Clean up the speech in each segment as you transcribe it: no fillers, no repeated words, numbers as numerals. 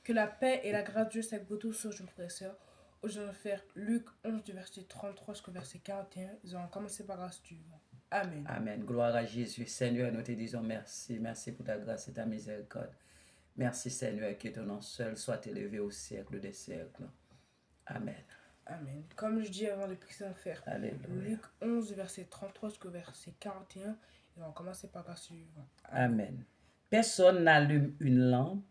Que la paix et la grâce de Dieu soient avec vous tous, sur je frères et sœurs. Aujourd'hui, on va faire Luc 11, du verset 33 jusqu'au verset 41. Nous allons commencer par la suivante. Amen. Amen. Gloire à Jésus. Seigneur, nous te disons merci. Merci pour ta grâce et ta miséricorde. Merci, Seigneur, que ton nom seul soit élevé au siècle des siècles. Amen. Amen. Comme je dis avant de prier, on va faire Alléluia. Luc 11, verset 33 jusqu'au verset 41. Et on va commencer par la suivante. Amen. Personne n'allume une lampe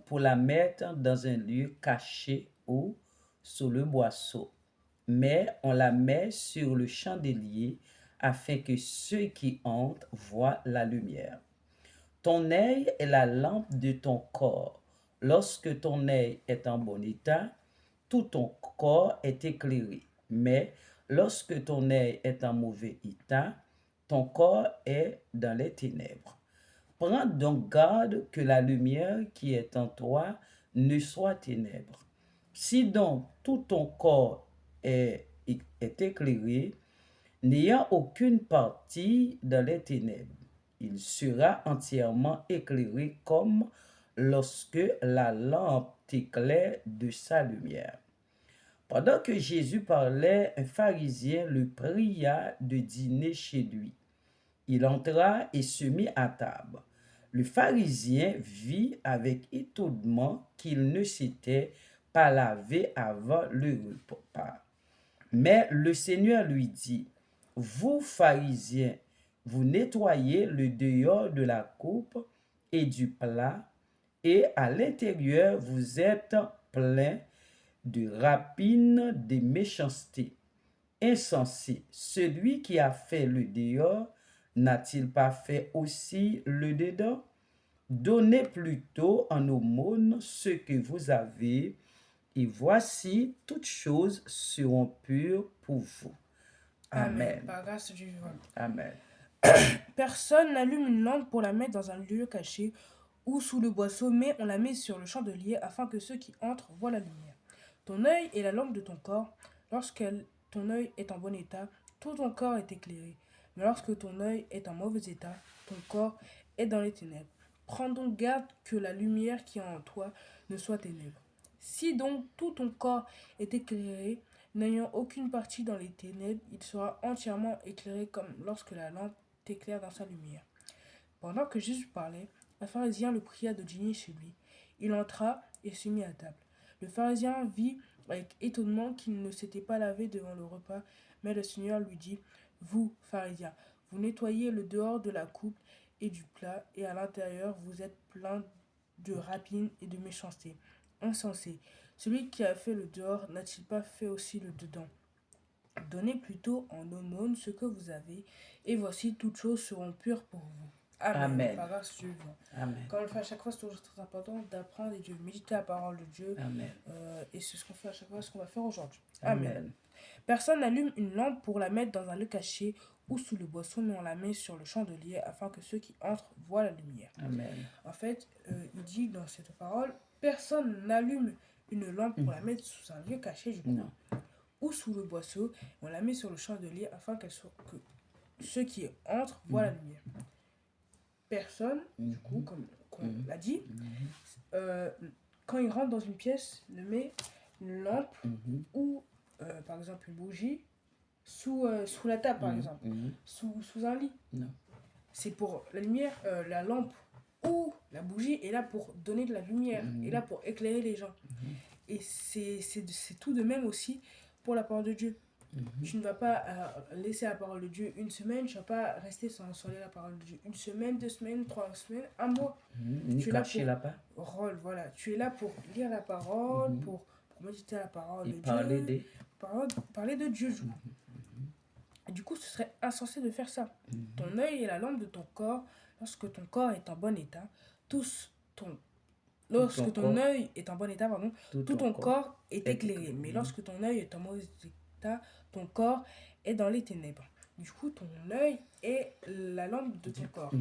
pour la mettre dans un lieu caché ou sous le boisseau, mais on la met sur le chandelier afin que ceux qui entrent voient la lumière. Ton œil est la lampe de ton corps. Lorsque ton œil est en bon état, tout ton corps est éclairé. Mais lorsque ton œil est en mauvais état, ton corps est dans les ténèbres. Prends donc garde que la lumière qui est en toi ne soit ténèbres. Si donc tout ton corps est éclairé, n'ayant aucune partie dans les ténèbres, il sera entièrement éclairé comme lorsque la lampe t'éclaire de sa lumière. Pendant que Jésus parlait, un pharisien le pria de dîner chez lui. Il entra et se mit à table. Le pharisien vit avec étonnement qu'il ne s'était pas lavé avant le repas. Mais le Seigneur lui dit, vous, pharisiens, vous nettoyez le dehors de la coupe et du plat, et à l'intérieur vous êtes pleins de rapines de méchanceté. Insensé, celui qui a fait le dehors n'a-t-il pas fait aussi le dedans? Donnez plutôt en aumône ce que vous avez, et voici toutes choses seront pures pour vous. Amen. Par grâce du vivant. Amen. Personne n'allume une lampe pour la mettre dans un lieu caché ou sous le boisseau, mais on la met sur le chandelier afin que ceux qui entrent voient la lumière. Ton œil est la lampe de ton corps. Lorsque ton œil est en bon état, tout ton corps est éclairé. Mais lorsque ton œil est en mauvais état, ton corps est dans les ténèbres. Prends donc garde que la lumière qui est en toi ne soit ténèbres. Si donc tout ton corps est éclairé, n'ayant aucune partie dans les ténèbres, il sera entièrement éclairé comme lorsque la lampe t'éclaire dans sa lumière. Pendant que Jésus parlait, un pharisien le pria de dîner chez lui. Il entra et se mit à table. Le pharisien vit avec étonnement qu'il ne s'était pas lavé devant le repas, mais le Seigneur lui dit, vous, pharisiens, vous nettoyez le dehors de la coupe et du plat, et à l'intérieur vous êtes plein de rapines et de méchanceté. Insensé, celui qui a fait le dehors n'a-t-il pas fait aussi le dedans? Donnez plutôt en aumône ce que vous avez, et voici toutes choses seront pures pour vous. Amen. Amen. Amen. Comme on le fait à chaque fois, c'est toujours très important d'apprendre et de méditer la parole de Dieu. Amen. Et c'est ce qu'on fait à chaque fois, ce qu'on va faire aujourd'hui. Amen. Personne n'allume une lampe pour la mettre dans un lieu caché ou sous le boisseau, mais on la met sur le chandelier afin que ceux qui entrent voient la lumière. Amen. En fait, il dit dans cette parole, personne n'allume une lampe pour la mettre sous un lieu caché du coup, Non. ou sous le boisseau, on la met sur le chandelier afin que ceux qui entrent voient la lumière. Personne, du coup, comme on l'a dit, quand il rentre dans une pièce, ne met une lampe ou par exemple une bougie sous la table, par exemple, sous un lit. Non. C'est pour la lumière, la lampe ou la bougie est là pour donner de la lumière, est là pour éclairer les gens. Et c'est tout de même aussi pour la parole de Dieu. Tu ne vas pas laisser la parole de Dieu une semaine, tu ne vas pas rester sans lire la parole de Dieu une semaine, 2 semaines, 3 semaines, un mois. Ni cacher la part. Rôle, voilà. Tu es là pour lire la parole, pour méditer la parole Et de parler Dieu. Parler de Dieu, du coup. Et du coup, ce serait insensé de faire ça. Ton œil est la lampe de ton corps. Lorsque ton corps est en bon état, lorsque ton œil est en bon état, tout ton corps est éclairé. Mais lorsque ton œil est en mauvais état, ton corps est dans les ténèbres. Du coup, ton œil est la lampe de ton corps.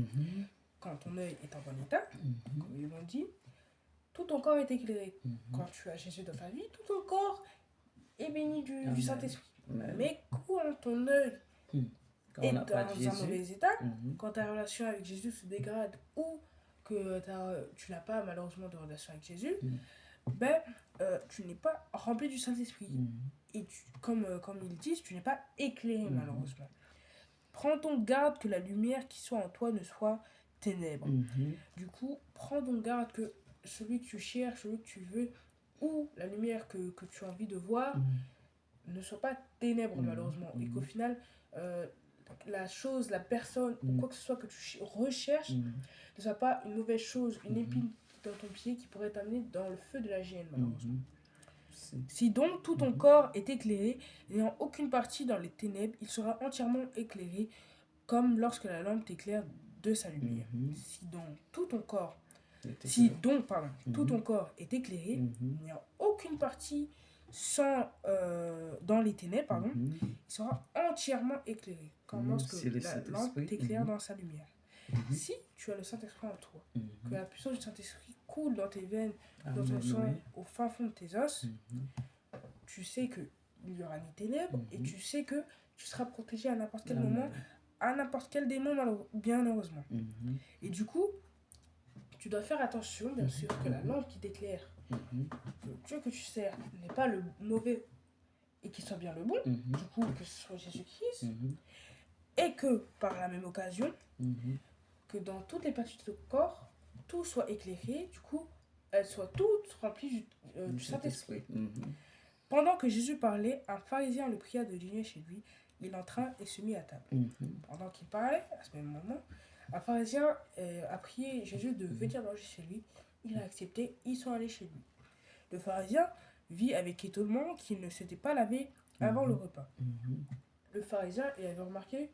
Quand ton œil est en bon état, comme ils l'ont dit, tout ton corps est éclairé. Quand tu as Jésus dans ta vie, tout ton corps est béni du Saint-Esprit. Mais quand ton œil est dans un mauvais état, quand ta relation avec Jésus se dégrade ou que tu n'as pas malheureusement de relation avec Jésus, tu n'es pas rempli du Saint-Esprit. Et comme ils disent, tu n'es pas éclairé, malheureusement. Prends donc garde que la lumière qui soit en toi ne soit ténèbres. Du coup, prends donc garde que celui que tu cherches, celui que tu veux, ou la lumière que tu as envie de voir, ne soit pas ténèbres, malheureusement. Et qu'au final, la chose, la personne, ou quoi que ce soit que tu recherches, ne soit pas une mauvaise chose, une épine dans ton pied qui pourrait t'amener dans le feu de la géhenne, malheureusement. Si donc tout ton corps est éclairé, n'ayant aucune partie dans les ténèbres, il sera entièrement éclairé, comme lorsque la lampe t'éclaire de sa lumière. Si donc tout ton corps, tout ton corps est éclairé, n'ayant aucune partie dans les ténèbres, il sera entièrement éclairé, comme lorsque la lampe t'éclaire dans sa lumière. Si tu as le Saint-Esprit en toi, que la puissance du Saint-Esprit coule dans tes veines, dans ton sang, au fin fond de tes os, tu sais qu'il y aura des ténèbres et tu sais que tu seras protégé à n'importe quel moment, à n'importe quel démon, bien heureusement. Et du coup, tu dois faire attention, bien sûr, que la lampe qui t'éclaire, que Dieu que tu sers, n'est pas le mauvais et qu'il soit bien le bon, du coup, que ce soit Jésus-Christ, et que par la même occasion, que dans toutes les parties de ton corps, tout soit éclairé, du coup, elles soient toutes remplies du Saint-Esprit. Pendant que Jésus parlait, un pharisien le pria de dîner chez lui. Il entra et se mit à table. Pendant qu'il parlait, à ce même moment, un pharisien a prié Jésus de venir manger chez lui. Il a accepté, ils sont allés chez lui. Le pharisien vit avec étonnement qu'il ne s'était pas lavé avant le repas. Le pharisien avait remarqué,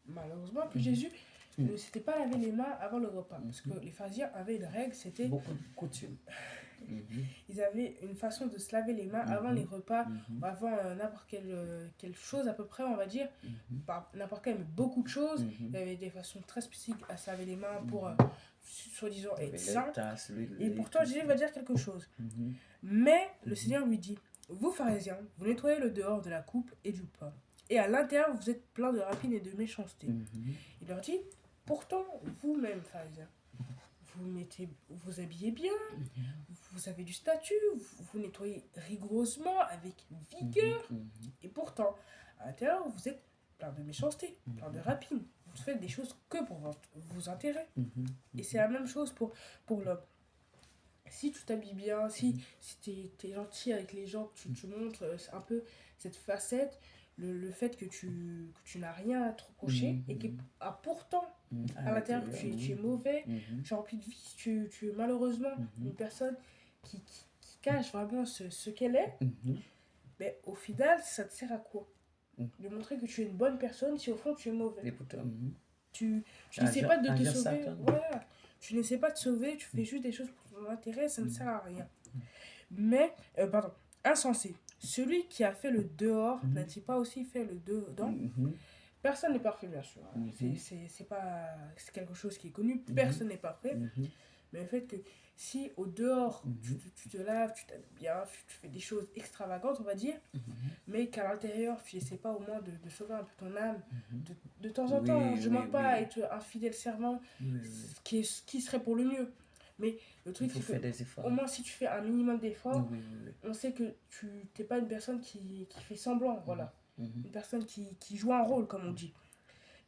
malheureusement, que Jésus ne s'était pas lavé les mains avant le repas. Parce que les pharisiens avaient une règle, c'était... Beaucoup de coutumes. Ils avaient une façon de se laver les mains avant les repas, avant n'importe quelle chose à peu près, on va dire. Pas n'importe quelle, mais beaucoup de choses. Il y avait des façons très spécifiques à se laver les mains pour, soi-disant, être sain. Et pourtant, Jésus va dire quelque chose. Mais le Seigneur lui dit, vous pharisiens, vous nettoyez le dehors de la coupe et du pain. Et à l'intérieur, vous êtes plein de rapine et de méchanceté. Il leur dit, pourtant, vous-même, pharisiens, vous habillez bien, vous avez du statut, vous nettoyez rigoureusement, avec vigueur, et pourtant, à l'intérieur, vous êtes plein de méchanceté, plein de rapine. Vous faites des choses que pour vos intérêts. Et c'est la même chose pour l'homme. Si tu t'habilles bien, si t'es gentil avec les gens, que tu montres un peu cette facette, le fait que tu n'as rien à te reprocher, et que pourtant, à l'intérieur, tu es mauvais, tu es rempli de vices, tu es malheureusement une personne qui cache vraiment ce qu'elle est, mais au final, ça te sert à quoi? De montrer que tu es une bonne personne si au fond tu es mauvais. Et pourtant, tu n'essaies pas de te sauver. Voilà. Tu n'essaies pas de te sauver, tu fais juste des choses pour ton intérêt, ça ne sert à rien. Mais, insensé. Celui qui a fait le dehors n'a-t-il pas aussi fait le dedans? Personne n'est parfait, bien sûr. C'est quelque chose qui est connu. Personne n'est parfait. Mais le fait que si au dehors, tu te laves, tu t'habilles bien, tu fais des choses extravagantes, on va dire, mais qu'à l'intérieur, tu n'essaies pas au moins de sauver un peu ton âme, de temps en temps, je ne demande pas à être un fidèle servant, qui serait pour le mieux. Mais le truc, c'est que au moins si tu fais un minimum d'efforts, on sait que tu n'es pas une personne qui fait semblant, voilà. Une personne qui joue un rôle, comme on dit.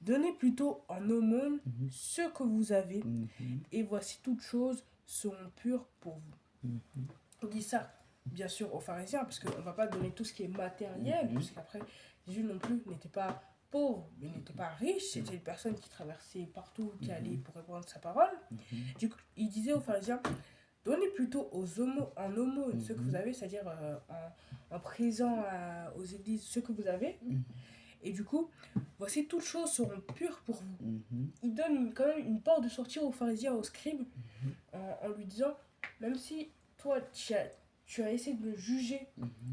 Donnez plutôt en aumône ce que vous avez, et voici toutes choses seront pures pour vous. On dit ça, bien sûr, aux pharisiens, parce qu'on ne va pas donner tout ce qui est matériel, parce qu'après, Jésus non plus n'était pas pauvre, mais n'était pas riche, c'était une personne qui traversait partout, qui allait pour répandre sa parole. Du coup, il disait aux pharisiens, donnez plutôt en aumône ce que vous avez, c'est-à-dire en présent aux églises ce que vous avez. Et du coup, voici toutes choses seront pures pour vous. Il donne quand même une porte de sortie aux pharisiens, aux scribes, en lui disant, même si toi tu as essayé de me juger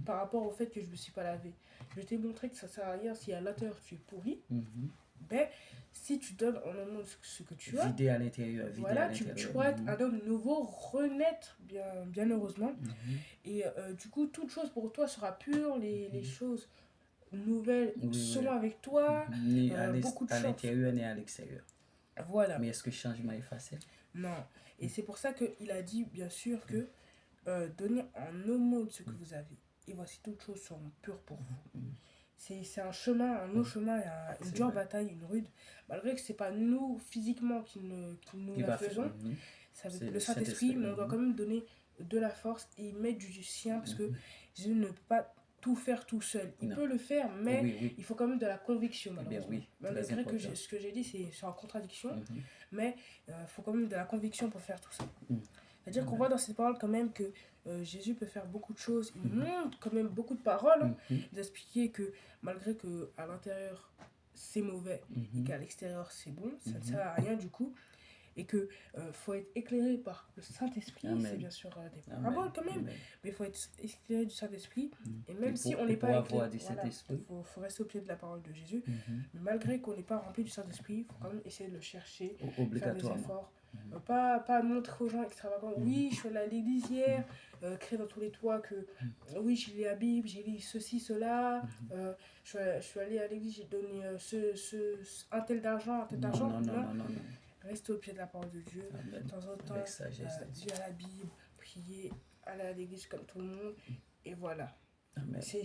par rapport au fait que je ne me suis pas lavé, je t'ai montré que ça ne sert à rien si à l'intérieur tu es pourri, ben, si tu donnes en aumône ce que tu as, vider à l'intérieur, voilà, tu pourras être un homme nouveau, renaître bien heureusement. Et du coup, toute chose pour toi sera pure, les choses nouvelles sont avec toi, ni beaucoup de à choses. l'intérieur ni à l'extérieur. Voilà. Mais est-ce que le changement est facile? Non. Et c'est pour ça qu'il a dit, bien sûr, que donnez en aumône ce que vous avez. Et voici toutes choses seront pures pour vous. C'est un chemin, un long chemin, une C'est dure vrai. bataille, une rude. Malgré que c'est pas nous physiquement qui nous Qui la va faire. faisons, ça veut C'est le le Saint-Esprit, Saint-Esprit. mais on doit quand même donner de la force et mettre du sien parce que Jésus ne peut pas tout faire tout seul. Il Non. peut le faire, mais Oui, oui. il faut quand même de la conviction, Eh bien, malheureusement. oui, très Malgré que important. ce que j'ai dit, c'est en contradiction, Mhm. mais il faut quand même de la conviction pour faire tout ça. Mhm. C'est-à-dire qu'on Amen. voit dans cette parole quand même que Jésus peut faire beaucoup de choses. Il Mhm. montre quand même beaucoup de paroles, Mhm. d'expliquer que malgré que à l'intérieur c'est mauvais et Mhm. qu'à l'extérieur c'est bon, ça ne Mhm. sert à rien du coup. Et que faut être éclairé par le Saint-Esprit, Amen. c'est bien sûr des Amen. paraboles quand même, Amen. mais il faut être éclairé du Saint-Esprit. Mhm. Et même Et si pour- on et n'est pour pas avoir éclairé, du voilà, Saint-Esprit. faut rester au pied de la parole de Jésus. Mhm. Mais malgré qu'on n'est pas rempli du Saint-Esprit, il faut quand même essayer de le chercher, faire des Obligatoirement. efforts. Mhm. Pas montrer aux gens extravagants, Mhm. oui, je suis allé à l'église hier, créer dans tous les toits que oui, j'ai lu la Bible, j'ai lu ceci, cela, je suis allé à l'église, j'ai donné un tel d'argent, un tel Non, d'argent. non, non, Non, non, non, non. rester au pied de la parole de Dieu, Amen. de temps en temps, Avec sagesse de Dieu. lire la Bible, prier, aller à l'église comme tout le monde, et voilà. Amen. Ces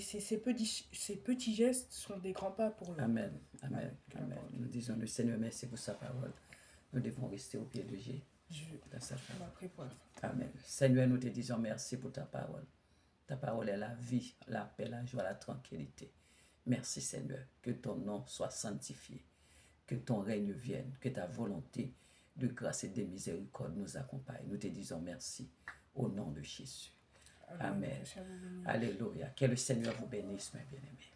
petits gestes sont des grands pas pour l'homme. Amen. Amen. Amen. Que la Amen. parole de Nous disons le Seigneur merci pour sa parole. Nous devons rester au pied de Dieu Dieu. dans sa On va parole. prier pour la fin. Amen. Seigneur, nous te disons merci pour ta parole. Ta parole est la vie, la paix, la joie, la tranquillité. Merci Seigneur, que ton nom soit sanctifié, que ton règne vienne, que ta volonté de grâce et de miséricorde nous accompagne. Nous te disons merci au nom de Jésus. Amen. Que le Seigneur vous bénisse. Alléluia. Que le Seigneur vous bénisse, mes bien-aimés.